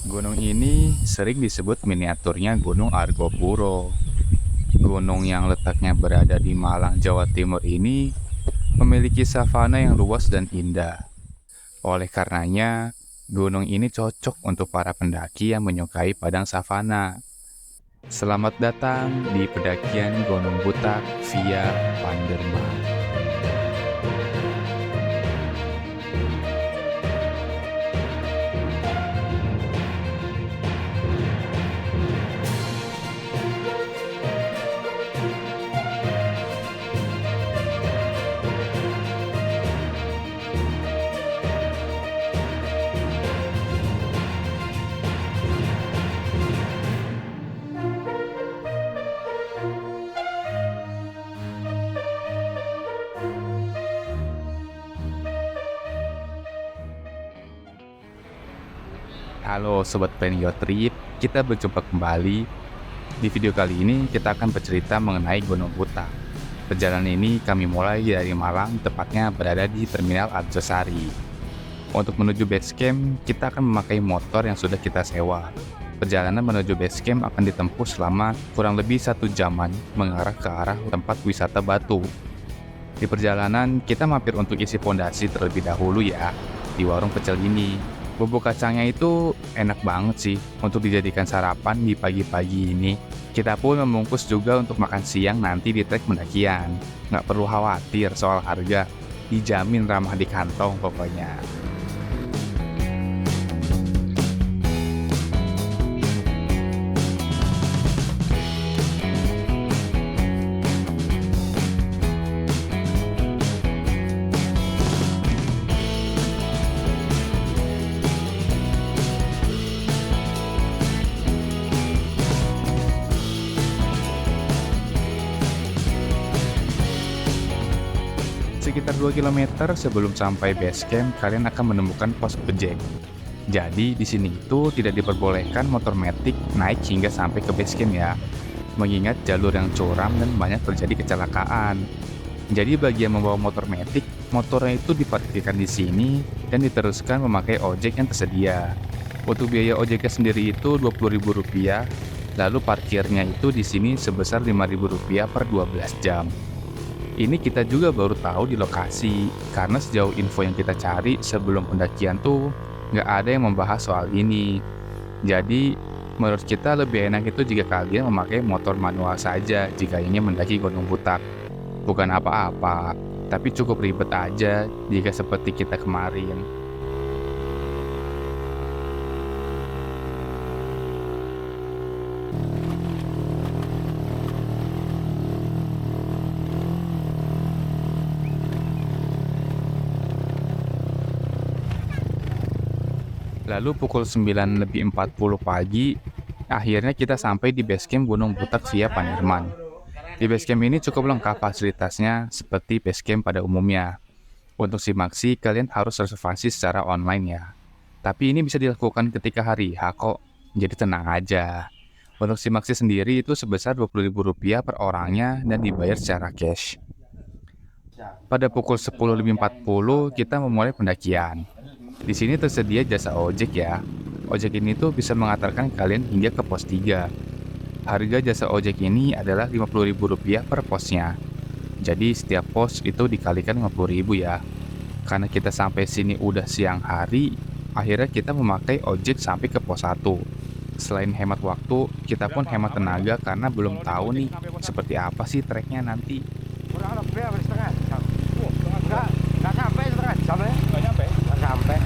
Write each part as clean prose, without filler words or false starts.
Gunung ini sering disebut miniaturnya Gunung Argopuro. Gunung yang letaknya berada di Malang, Jawa Timur ini memiliki savana yang luas dan indah. Oleh karenanya, gunung ini cocok untuk para pendaki yang menyukai padang savana. Selamat datang di pendakian Gunung Butak via Panderma. Halo Sobat Plan Your Trip, kita berjumpa kembali. Di video kali ini kita akan bercerita mengenai Gunung Butak. Perjalanan ini kami mulai dari Malang, tepatnya berada di Terminal Arjosari. Untuk menuju base camp, kita akan memakai motor yang sudah kita sewa. Perjalanan menuju base camp akan ditempuh selama kurang lebih 1 jaman mengarah ke arah tempat wisata Batu. Di perjalanan, kita mampir untuk isi pondasi terlebih dahulu ya, di warung pecel ini. Bubuk kacangnya itu enak banget sih untuk dijadikan sarapan di pagi-pagi ini. Kita pun membungkus juga untuk makan siang nanti di trek pendakian. Nggak perlu khawatir soal harga, dijamin ramah di kantong pokoknya. Sekitar 2 km sebelum sampai base camp, kalian akan menemukan pos ojek. Jadi di sini itu tidak diperbolehkan motor matic naik hingga sampai ke base camp ya. Mengingat jalur yang curam dan banyak terjadi kecelakaan. Jadi bagi yang membawa motor matic, motornya itu diparkirkan di sini dan diteruskan memakai ojek yang tersedia. Untuk biaya ojeknya sendiri itu Rp20.000, lalu parkirnya itu di sini sebesar Rp5.000 per 12 jam. Ini kita juga baru tahu di lokasi, karena sejauh info yang kita cari sebelum pendakian tuh nggak ada yang membahas soal ini. Jadi, menurut kita lebih enak itu jika kalian memakai motor manual saja jika ingin mendaki Gunung Butak. Bukan apa-apa, tapi cukup ribet aja jika seperti kita kemarin. Lalu pukul 9.40 pagi, akhirnya kita sampai di base camp Gunung Butak via Panderman. Di base camp ini cukup lengkap fasilitasnya seperti base camp pada umumnya. Untuk simaksi, kalian harus reservasi secara online ya. Tapi ini bisa dilakukan ketika hari H kok, jadi tenang aja. Untuk simaksi sendiri itu sebesar Rp20.000 per orangnya dan dibayar secara cash. Pada pukul 10.40 kita memulai pendakian. Di sini tersedia jasa ojek ya. Ojek ini tuh bisa mengantarkan kalian hingga ke pos 3. Harga jasa ojek ini adalah Rp50.000 per posnya. Jadi setiap pos itu dikalikan Rp50.000 ya. Karena kita sampai sini udah siang hari, akhirnya kita memakai ojek sampai ke pos 1. Selain hemat waktu, kita pun hemat tenaga karena belum tahu nih seperti apa sih treknya nanti. Kurang lebih hampir setengah jam. Nggak sampai setengah jam ya? Nggak sampai.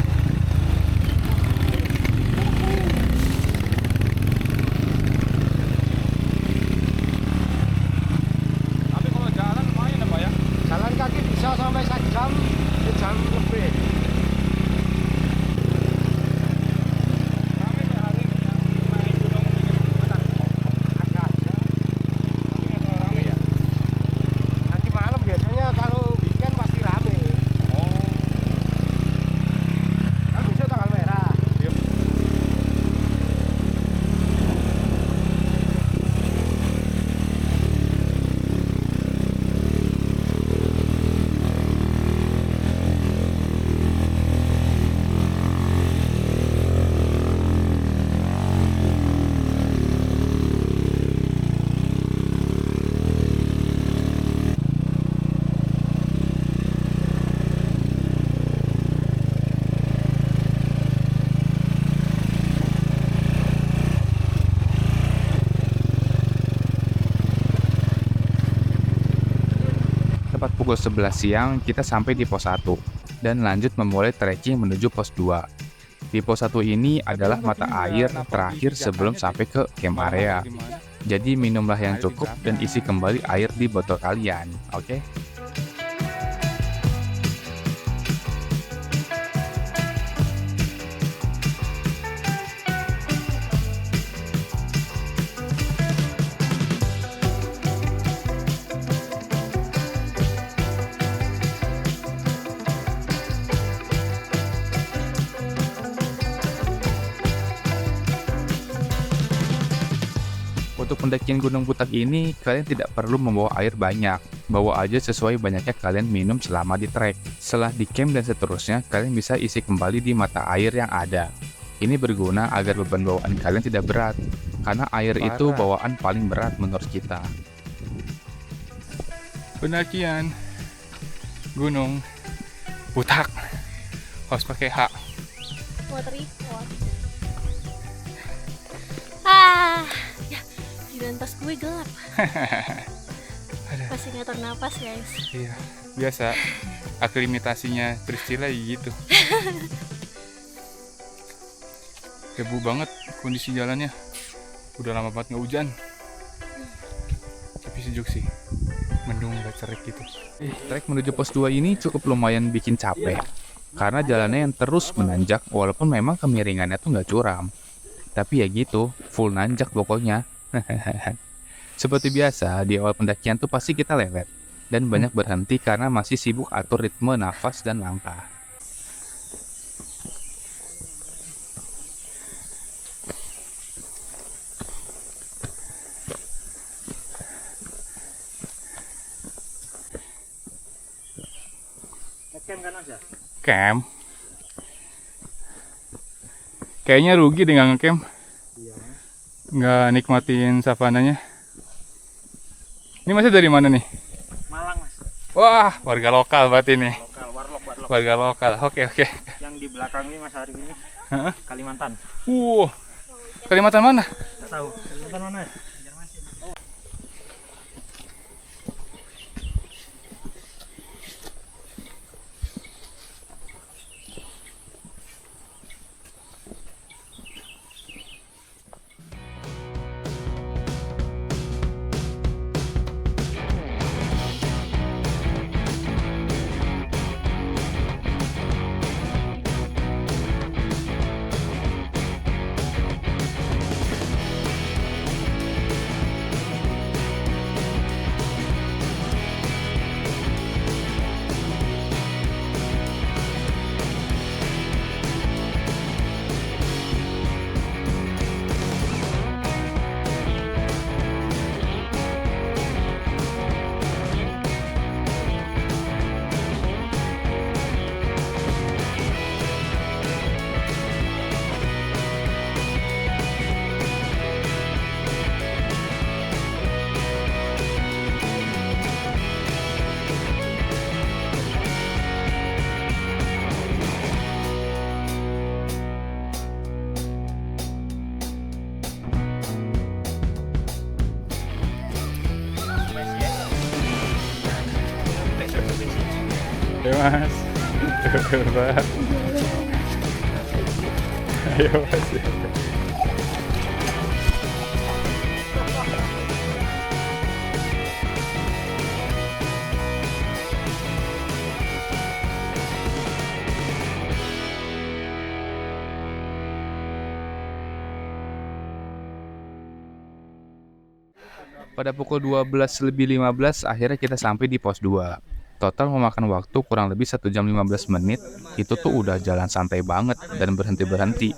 Tapi kalau jalan lumayan ya Pak ya? Jalan kaki bisa sampai 1 jam, 1 jam lebih. Kami hari naik gunung ini Butak. Ada aja. Tapi nggak terlalu ramai ya? Nanti malam biasanya Tepat pukul 11 siang, kita sampai di pos 1 dan lanjut memulai trekking menuju pos 2. Di pos 1 ini adalah mata air terakhir sebelum sampai ke camp area. Jadi minumlah yang cukup dan isi kembali air di botol kalian, oke? Untuk pendakian Gunung Butak ini, kalian tidak perlu membawa air banyak. Bawa aja sesuai banyaknya kalian minum selama di trek. Setelah di camp dan seterusnya, kalian bisa isi kembali di mata air yang ada. Ini berguna agar beban bawaan kalian tidak berat, karena air itu bawaan paling berat menurut kita. Pendakian Gunung Butak harus pakai H. Water report. Ya, giliran tas gue gelap. Masih ngatur napas guys. Iya, biasa. Aklimatasinya Priscilla gitu. Debu banget kondisi jalannya. Udah lama banget nggak hujan. Tapi sejuk sih. Mendung nggak cerik gitu. Trek menuju pos 2 ini cukup lumayan bikin capek, karena jalannya yang terus menanjak walaupun memang kemiringannya tuh nggak curam. Tapi ya gitu, full nanjak pokoknya. Seperti biasa, di awal pendakian tuh pasti kita lelet dan banyak berhenti karena masih sibuk atur ritme nafas dan langkah. Camp kan aja. Camp. Kayaknya rugi deh nggak ngecamp. Nggak nikmatin savananya. Ini masih dari mana nih? Malang mas. Wah, warga lokal berarti nih. Warlock. Warga lokal. Oke. Yang di belakang ini mas hari ini. Hah? Kalimantan. Kalimantan mana? Nggak tahu. Kalimantan mana? Ayo mas. Coba. Ayo mas. Pada pukul 12:15 akhirnya kita sampai di pos 2. Total memakan waktu kurang lebih 1 jam 15 menit. Itu tuh udah jalan santai banget dan berhenti-berhenti.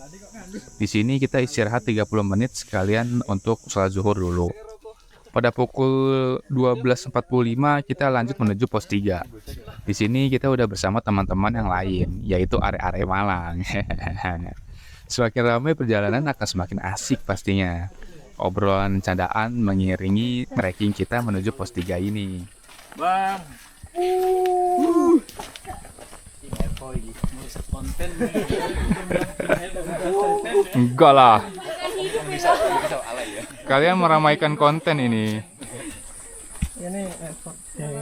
Di sini kita istirahat 30 menit sekalian untuk sholat zuhur dulu. Pada pukul 12:45 kita lanjut menuju pos 3. Di sini kita udah bersama teman-teman yang lain, yaitu arek-arek Malang. Semakin ramai perjalanan akan semakin asik pastinya. Obrolan candaan mengiringi trekking kita menuju pos 3 ini. Bang. Enggak lah. Kalian meramaikan konten ini. Ini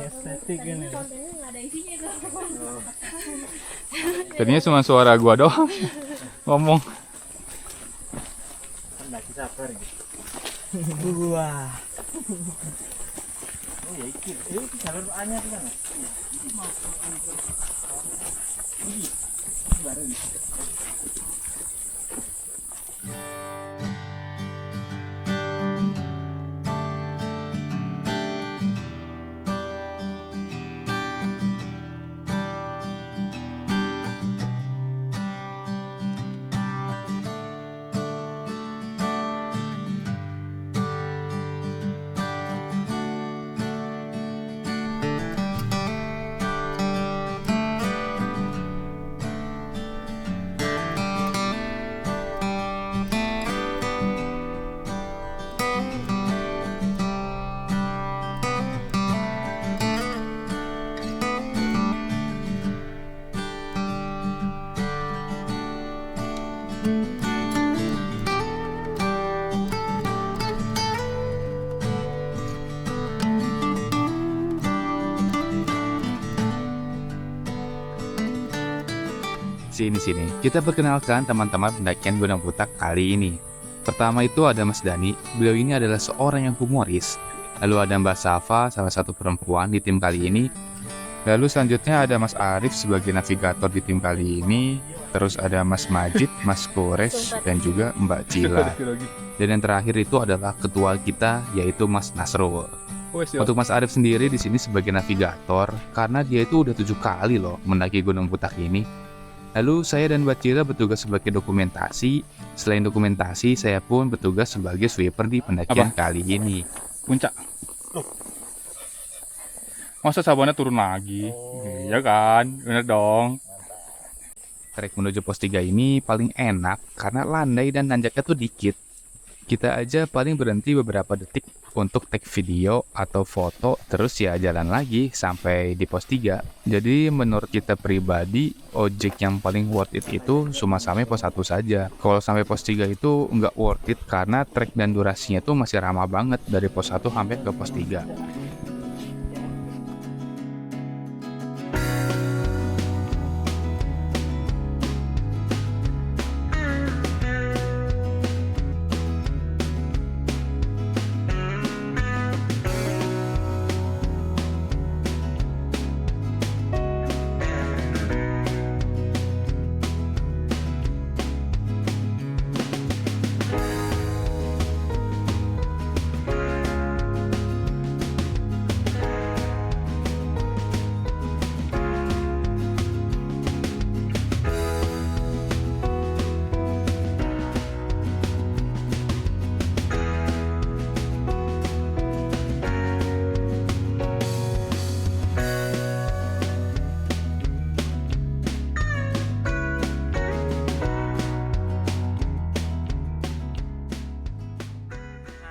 estetik ini. Kontennya nggak ada isinya guys. Jadinya cuma suara gua doang ngomong. Lagi sabar gitu. Wah. Oh ya iki jalur anyar kan. Sini, kita perkenalkan teman-teman pendakian Gunung Putak kali ini. Pertama itu ada Mas Dani, beliau ini adalah seorang yang humoris. Lalu ada Mbak Safa, salah satu perempuan di tim kali ini. Lalu selanjutnya ada Mas Arif sebagai navigator di tim kali ini. Terus ada Mas Majid, Mas Kores, dan juga Mbak Cila. Dan yang terakhir itu adalah ketua kita, yaitu Mas Nasrul. Untuk Mas Arif sendiri di sini sebagai navigator, karena dia itu udah 7 kali loh mendaki Gunung Putak ini. Lalu saya dan Mbak Cila bertugas sebagai dokumentasi. Selain dokumentasi, saya pun bertugas sebagai sweeper di pendakian kali ini. Puncak. Masa sabannya turun lagi? Iya kan, bener dong. Trek menuju pos 3 ini paling enak karena landai dan nanjaknya tuh dikit. Kita aja paling berhenti beberapa detik untuk take video atau foto, terus ya jalan lagi sampai di pos 3. Jadi menurut kita pribadi, ojek yang paling worth it itu cuma sampai pos 1 saja. Kalau sampai pos 3 itu nggak worth it karena trek dan durasinya tuh masih ramah banget dari pos 1 sampai ke pos 3.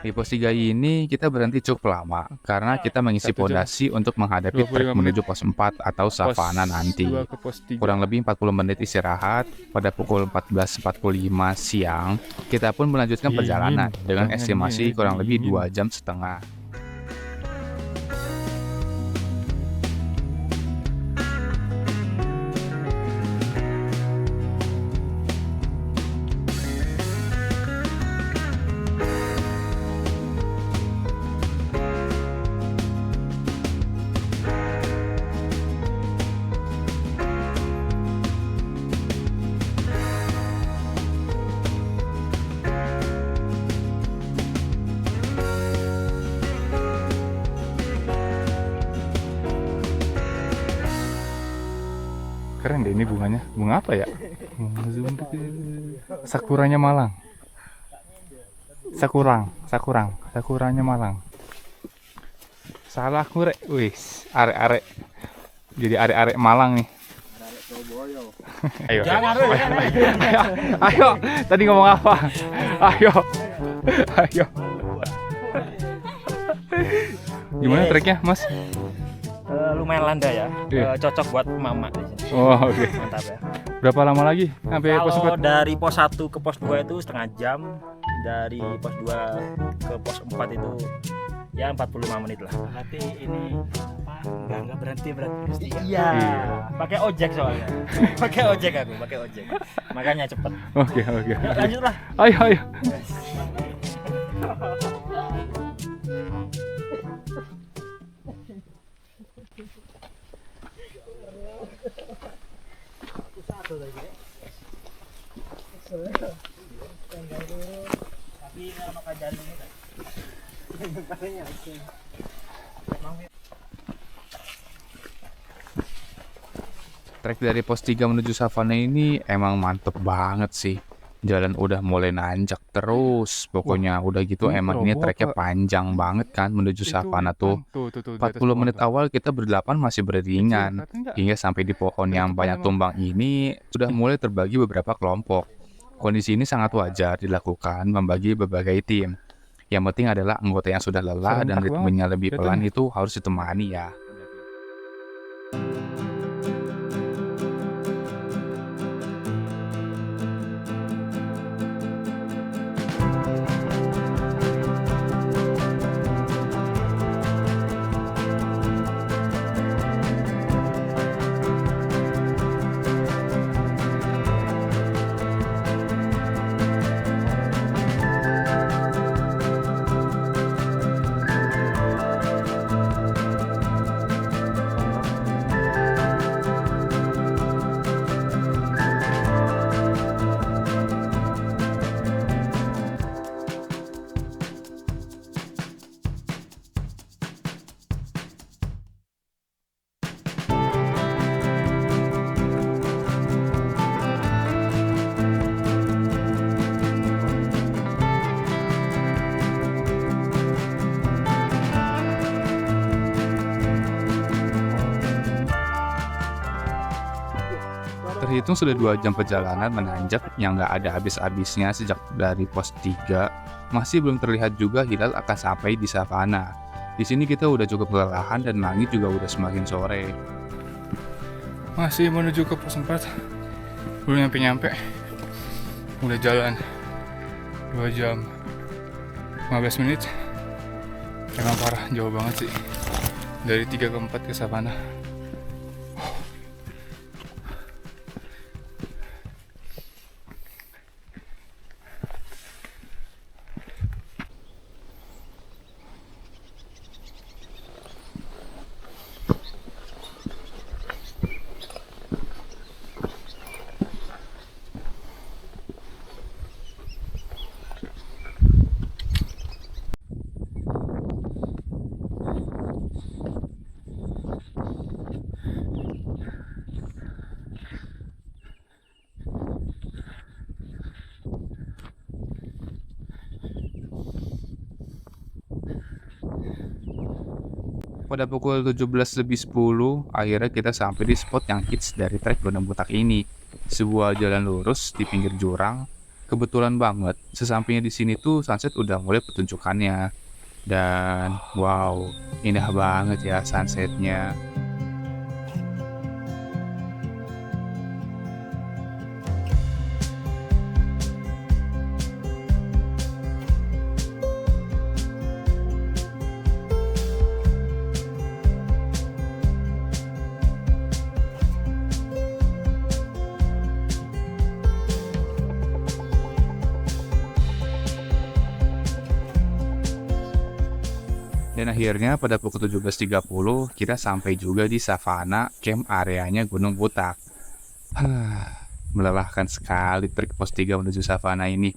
Di pos 3 ini kita berhenti cukup lama karena kita mengisi 1 jam. pondasi untuk menghadapi 25 trek menit. menuju pos 4 atau savana nanti. 2 ke pos 3. Kurang lebih 40 menit istirahat. Pada pukul 14.45 siang, kita pun melanjutkan perjalanan dengan estimasi kurang lebih 2,5 jam. Keren deh ini bunganya. Bunga apa ya? Sakuranya Malang. Sakuranya Malang. Salah kurek, wis, arek-arek. Jadi arek-arek Malang nih. Ayo. Jangan Ayo. Tadi ngomong apa? Ayo. Gimana treknya, Mas? lumayan landai ya. Iya. Cocok buat mama di sini. Oh, oke. Mantap ya. Berapa lama lagi sampai pos Kalau 4? dari pos 1 ke pos 2 itu setengah jam, dari pos 2 ke pos 4 itu Ya 45 menit lah. Berarti ini apa? Enggak berhenti berarti. Iya. Pakai ojek soalnya. Pakai ojek aku, pakai ojek. Makanya cepet. Oke, oke. Yuk, lanjutlah. Ayo, ayo. Tapi sama kajari ini kan. Trek dari pos 3 menuju savana ini emang mantep banget sih. Jalan udah mulai nanjak terus. Pokoknya udah gitu ini emang ini roboh treknya apa? panjang banget kan menuju savana tuh. Tuh, di 40 atas menit pohon, awal kita berdelapan masih beriringan. Kelihatan nggak? Hingga sampai di pohon yang Kelihatan banyak emang. tumbang ini sudah mulai terbagi beberapa kelompok. Kondisi ini sangat wajar dilakukan membagi berbagai tim. Yang penting adalah anggota yang sudah lelah dan Serentak ritmenya lebih pelan Kelihatannya. itu harus ditemani ya. Terhitung sudah 2 jam perjalanan menanjak yang nggak ada habis-habisnya sejak dari pos 3. Masih belum terlihat juga hilal akan sampai di savana. Di sini kita udah cukup kelelahan dan langit juga udah semakin sore. Masih menuju ke pos 4. Belum nyampe-nyampe. Udah jalan 2 jam 15 menit. Emang parah, jauh banget sih. Dari 3 ke 4 ke savana. Pada pukul 17:10, akhirnya kita sampai di spot yang hits dari trek Gunung Butak ini. Sebuah jalan lurus di pinggir jurang. Kebetulan banget, sesampingnya di sini tuh sunset udah mulai pertunjukannya. Dan wow, indah banget ya sunsetnya. Dan akhirnya pada pukul 17.30 kita sampai juga di savana camp areanya Gunung Butak. Melelahkan sekali trek pos 3 menuju savana ini.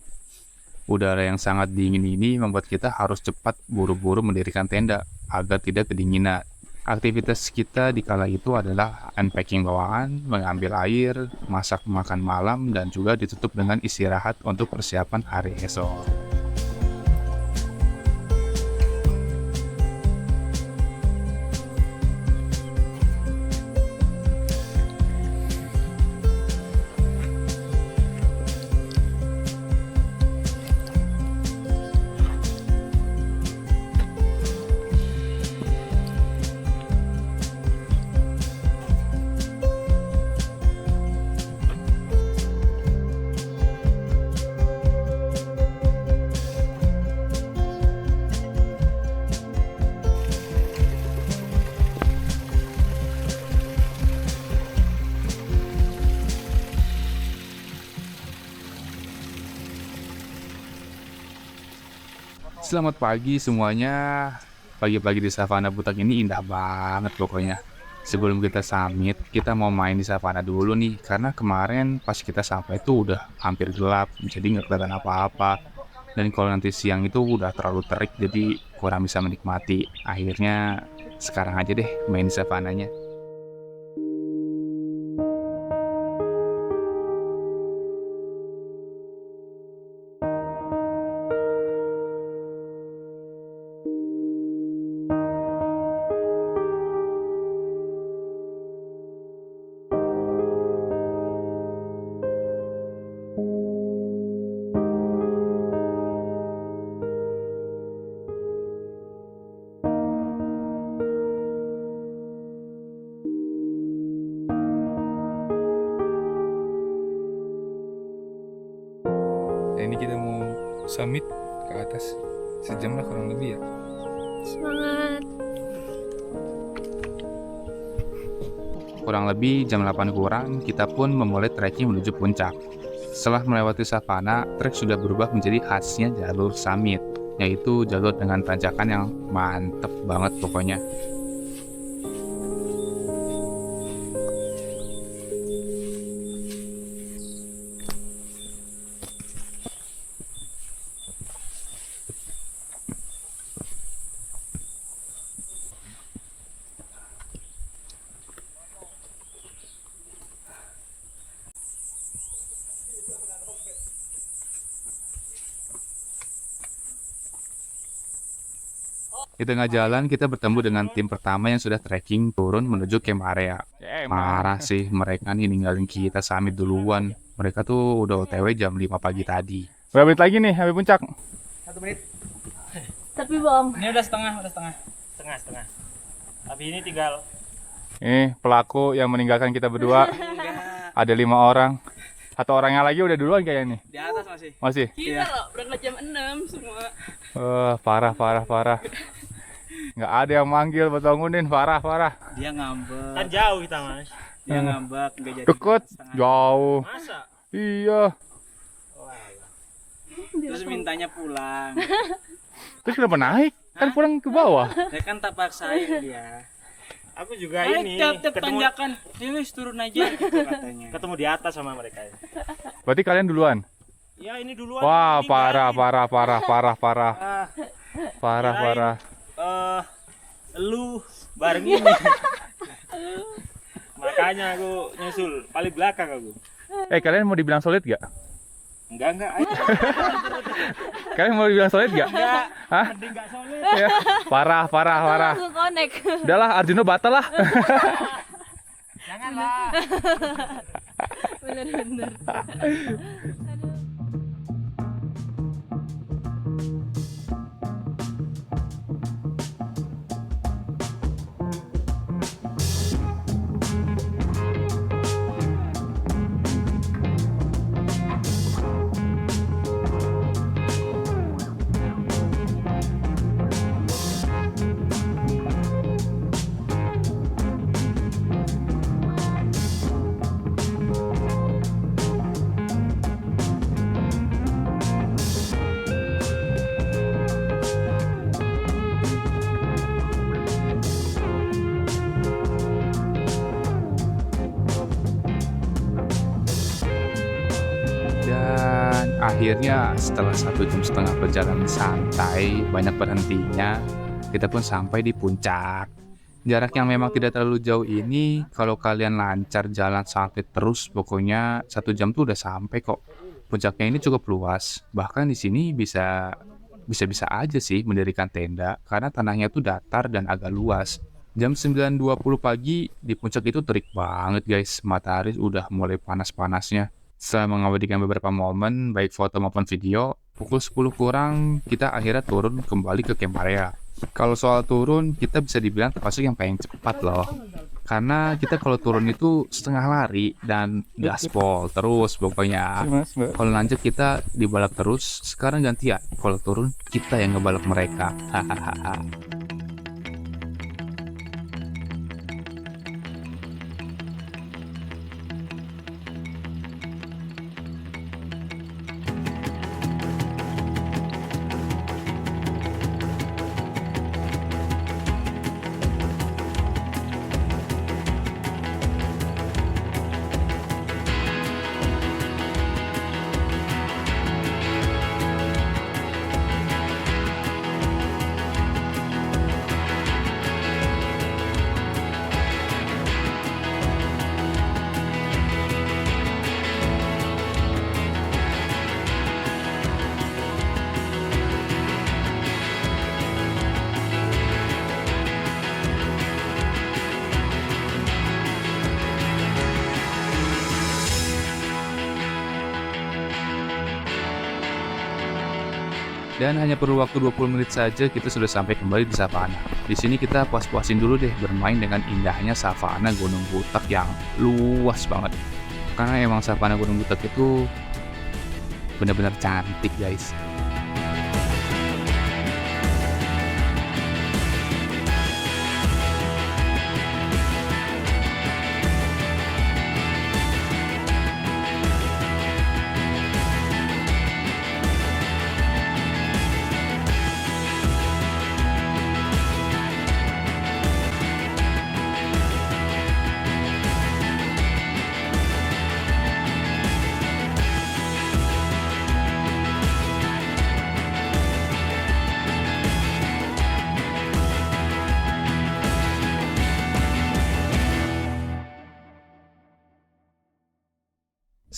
Udara yang sangat dingin ini membuat kita harus cepat buru-buru mendirikan tenda agar tidak kedinginan. Aktivitas kita di kala itu adalah unpacking bawaan, mengambil air, masak makan malam, dan juga ditutup dengan istirahat untuk persiapan hari esok. Selamat pagi semuanya. Pagi-pagi di Savana Butak ini indah banget pokoknya. Sebelum kita summit, kita mau main di savana dulu nih. Karena kemarin pas kita sampai tuh udah hampir gelap, jadi nggak kelihatan apa-apa. Dan kalau nanti siang itu udah terlalu terik, jadi kurang bisa menikmati. Akhirnya sekarang aja deh main di savananya. Ya, ini kita mau summit ke atas. Sejam lah kurang lebih ya. Semangat. Kurang lebih jam 8 kurang, kita pun memulai trekking menuju puncak. Setelah melewati savana, trek sudah berubah menjadi khasnya jalur summit, yaitu jalur dengan tanjakan yang mantep banget pokoknya. Di tengah jalan kita bertemu dengan tim pertama yang sudah trekking turun menuju camp area. Marah sih mereka nih ninggalin kita summit duluan. Mereka tuh udah OTW jam 5 pagi tadi. Berapa menit lagi nih sampai puncak? 1 menit. Tapi bohong. Ini udah setengah. Setengah. Tapi ini tinggal. Ini pelaku yang meninggalkan kita berdua. Ada 5 orang. 1 orangnya lagi udah duluan kayaknya nih. Di atas masih. Masih? Kita loh, berangkat jam 6 semua. Parah. Nggak ada yang manggil buat bangunin, parah. Dia ngambek. Kan jauh kita, Mas. Dia ngambek enggak jadi. Deket, jauh. Masa? Iya. Terus mintanya pulang. Terus kenapa naik? Kan pulang ke bawah. Ya kan tak paksain dia. Aku juga ini ketemu tanjakan. Delis turun aja gitu katanya. Ketemu di atas sama mereka. Berarti kalian duluan? Ya ini duluan. Wah, ini parah. kirain, lu bareng ini. Makanya aku nyusul paling belakang aku. Kalian mau dibilang solid gak? Enggak. Kalian mau dibilang solid gak? Enggak. Hah? Mending enggak solid. Ya, parah. Langsung connect. Udahlah, Arjuno batal lah. Janganlah. Bener. Dan akhirnya setelah 1,5 jam perjalanan santai, banyak berhentinya, kita pun sampai di puncak. Jarak yang memang tidak terlalu jauh ini, kalau kalian lancar jalan sampai terus, pokoknya 1 jam tuh udah sampai kok. Puncaknya ini cukup luas, bahkan di sini bisa aja sih mendirikan tenda, karena tanahnya tuh datar dan agak luas. Jam 9.20 pagi di puncak itu terik banget guys, matahari udah mulai panas-panasnya. Setelah mengabadikan beberapa momen, baik foto maupun video, pukul 10 kurang kita akhirnya turun kembali ke camp area. Kalau soal turun, kita bisa dibilang termasuk yang paling cepat loh. Karena kita kalau turun itu setengah lari dan gaspol terus pokoknya. Kalau lanjut kita dibalap terus, sekarang gantian. Kalau turun, kita yang ngebalap mereka. Hahaha. Dan hanya perlu waktu 20 menit saja kita sudah sampai kembali di savana. Di sini kita puas-puasin dulu deh bermain dengan indahnya savana Gunung Butak yang luas banget. Karena emang savana Gunung Butak itu benar-benar cantik guys.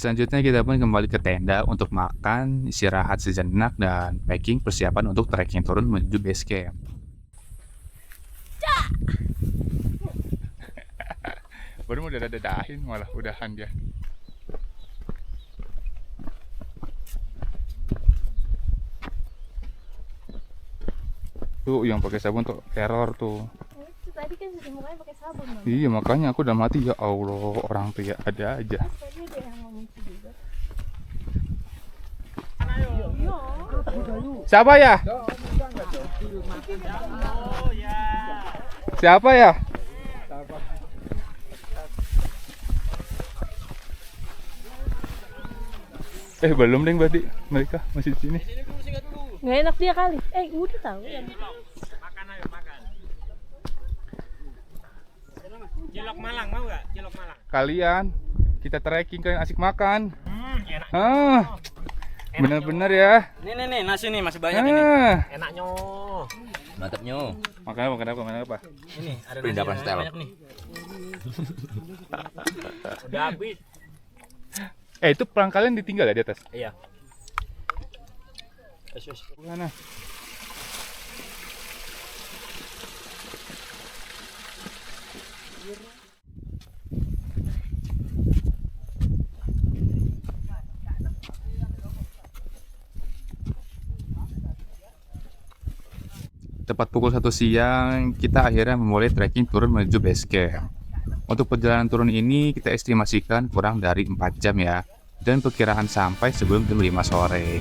Selanjutnya kita pun kembali ke tenda untuk makan, istirahat sejenak, dan packing persiapan untuk trekking turun menuju base camp. Baru mau dadahin malah udahan dia. Tuh yang pakai sabun tuh error tuh. Tadi kan cuci mukanya pakai sabun dong. Iya makanya aku udah mati ya Allah, orang tuh ya ada aja. Tadi ada yang ngomong juga. Siapa ya? Siapa ya? Belum deh Badi, mereka masih di sini. Nggak enak dia kali. Udah tahu. Makan ayo, makan. Cilok Malang mau nggak? Cilok Malang. Kalian, kita trekking kalian asik makan. Enak. Bener-bener ya. Nih nasi nih masih banyak ini. Enaknya. Mantapnya. Makan apa? Ini ada Perindapan nasi setel. banyak nih. Udah habis. Itu perang kalian ditinggal ya di atas? Iya. Mana? Tepat pukul 1 siang, kita akhirnya memulai trekking turun menuju base camp. Untuk perjalanan turun ini kita estimasikan kurang dari 4 jam ya, dan perkiraan sampai sebelum jam 5 sore.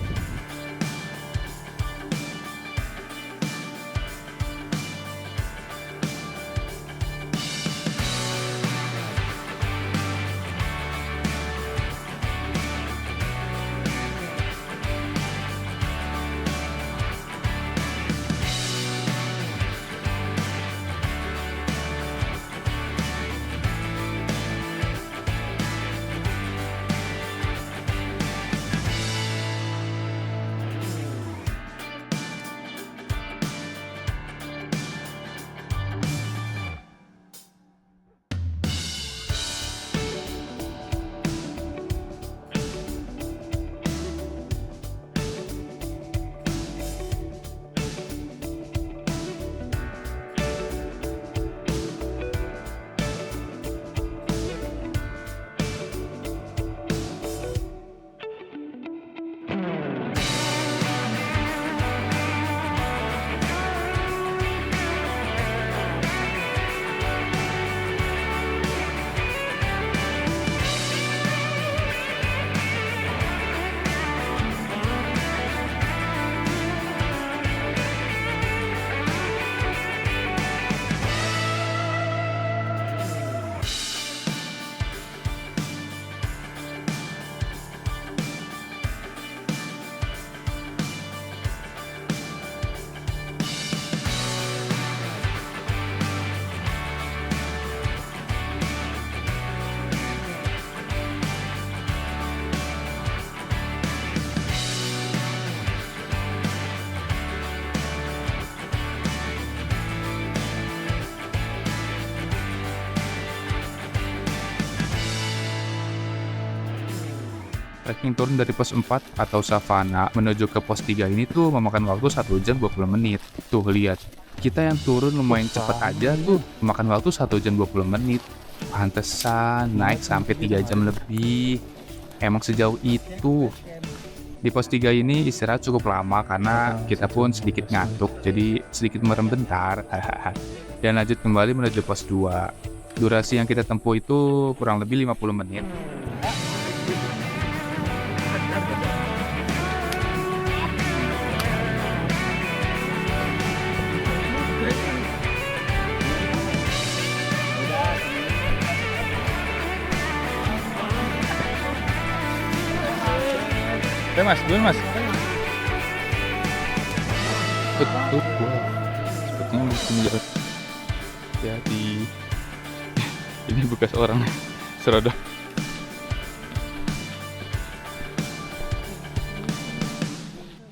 Trekking turun dari pos 4 atau savana menuju ke pos 3 ini tuh memakan waktu 1 jam 20 menit. Tuh lihat, kita yang turun lumayan cepat aja tuh memakan waktu 1 jam 20 menit. Pantesan naik sampai 3 jam lebih. Emang sejauh itu. Di pos 3 ini istirahat cukup lama karena kita pun sedikit ngantuk, jadi sedikit merem bentar. Dan lanjut kembali menuju pos 2. Durasi yang kita tempuh itu kurang lebih 50 menit. Mas, dulu mas. Betul. Sepertinya menjawab. Jadi ini bekas orang serodok.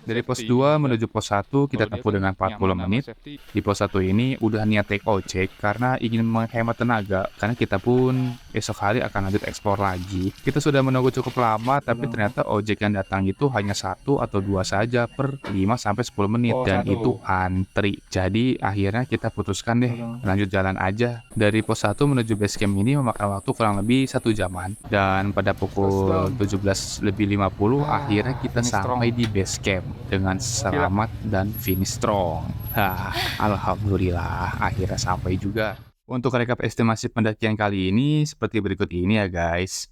Dari pos 2 menuju pos 1 kita tempuh dengan 40 menit. Di pos 1 ini udah niat take ojek karena ingin menghemat tenaga, karena kita pun esok hari akan lanjut ekspor lagi. Kita sudah menunggu cukup lama, tapi ternyata ojek yang datang itu hanya 1 atau 2 saja per 5-10 menit, dan itu antri. Jadi akhirnya kita putuskan deh lanjut jalan aja. Dari pos 1 menuju base camp ini memakan waktu kurang lebih 1 jaman, dan pada pukul 17:50 akhirnya kita sampai di base camp dengan selamat dan finish strong. Alhamdulillah akhirnya sampai juga. Untuk rekap estimasi pendakian kali ini seperti berikut ini ya guys.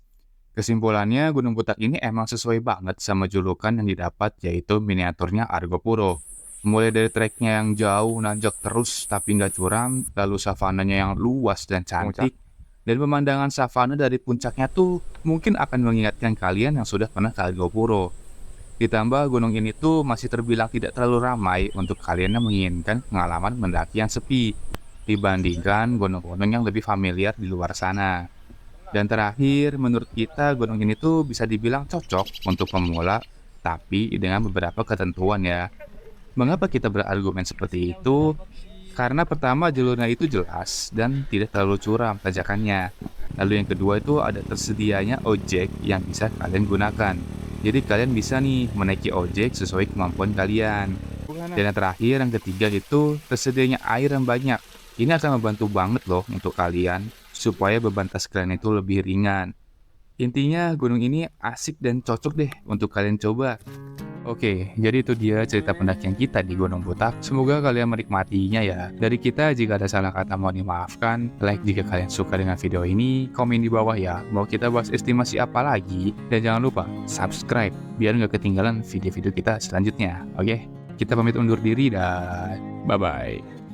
Kesimpulannya, Gunung Butak ini emang sesuai banget sama julukan yang didapat, yaitu miniaturnya Argopuro. Mulai dari treknya yang jauh nanjak terus tapi nggak curam, lalu savananya yang luas dan cantik, dan pemandangan savana dari puncaknya tuh mungkin akan mengingatkan kalian yang sudah pernah ke Argopuro. Ditambah gunung ini tuh masih terbilang tidak terlalu ramai untuk kalian yang menginginkan pengalaman mendaki yang sepi dibandingkan gunung-gunung yang lebih familiar di luar sana. Dan terakhir, menurut kita gunung ini tuh bisa dibilang cocok untuk pemula, tapi dengan beberapa ketentuan ya. Mengapa kita berargumen seperti itu? Karena pertama, jalurnya itu jelas dan tidak terlalu curam tanjakannya. Lalu yang kedua itu ada tersedianya ojek yang bisa kalian gunakan. Jadi kalian bisa nih menaiki ojek sesuai kemampuan kalian. Dan yang terakhir, yang ketiga itu tersedianya air yang banyak. Ini akan membantu banget loh untuk kalian supaya beban tas kalian itu lebih ringan. Intinya gunung ini asik dan cocok deh untuk kalian coba. Oke, jadi itu dia cerita pendakian kita di Gunung Butak. Semoga kalian menikmatinya ya. Dari kita, jika ada salah kata mohon dimaafkan. Like jika kalian suka dengan video ini, komen di bawah ya. Mau kita bahas estimasi apa lagi? Dan jangan lupa subscribe biar nggak ketinggalan video-video kita selanjutnya. Oke, kita pamit undur diri dan bye-bye.